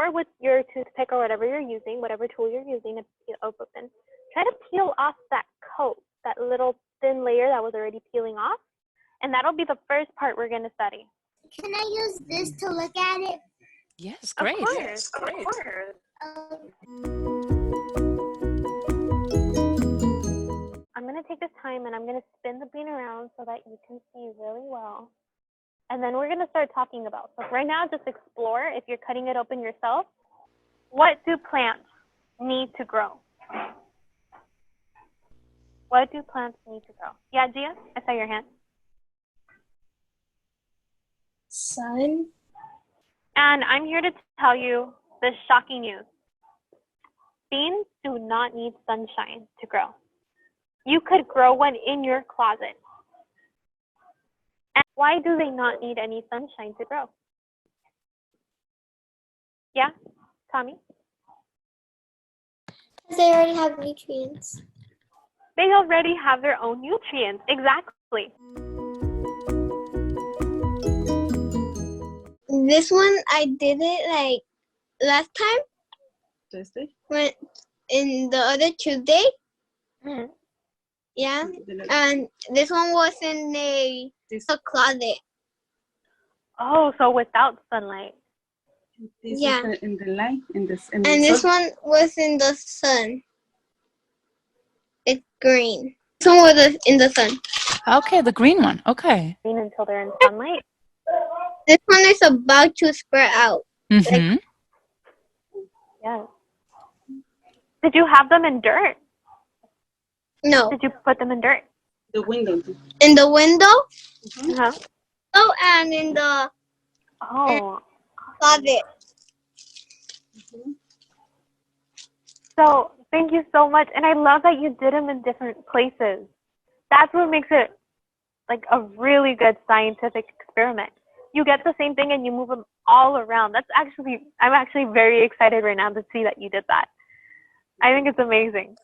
or with your toothpick or whatever you're using, whatever tool you're using to peel open, try to peel off that coat, that little thin layer that was already peeling off. And that'll be the first part we're going to study. Can I use this to look at it? Yes, great. Of course. Yes, great. Of course. I'm going to take this time and I'm going to spin the bean around so that you can see really well. And then we're going to start talking about. So right now, just explore, if you're cutting it open yourself, what do plants need to grow? What do plants need to grow? Yeah, Gia, I saw your hand. Sun. And I'm here to tell you the shocking news. Beans do not need sunshine to grow. You could grow one in your closet. And why do they not need any sunshine to grow? Yeah, Tommy? They already have nutrients. They already have their own nutrients. Exactly. This one, I did it like last time. Thursday? When in the other Tuesday. Mm-hmm. Yeah. And this one was in a closet. Oh, so without sunlight. This Yeah. is in the light, in the And this one was in the sun. It's green. This one was in the sun. Okay, the green one. Okay. Until they're in sunlight. This one is about to sprout out. Mm-hmm. Yeah. Did you have them in dirt? No. Did you put them in dirt? the window. In the window. Mm-hmm. Uh-huh. Oh, and in the closet. Mm-hmm. So thank you so much. And I love that you did them in different places. That's what makes it like a really good scientific experiment. You get the same thing and you move them all around. I'm actually very excited right now to see that you did that. I think it's amazing.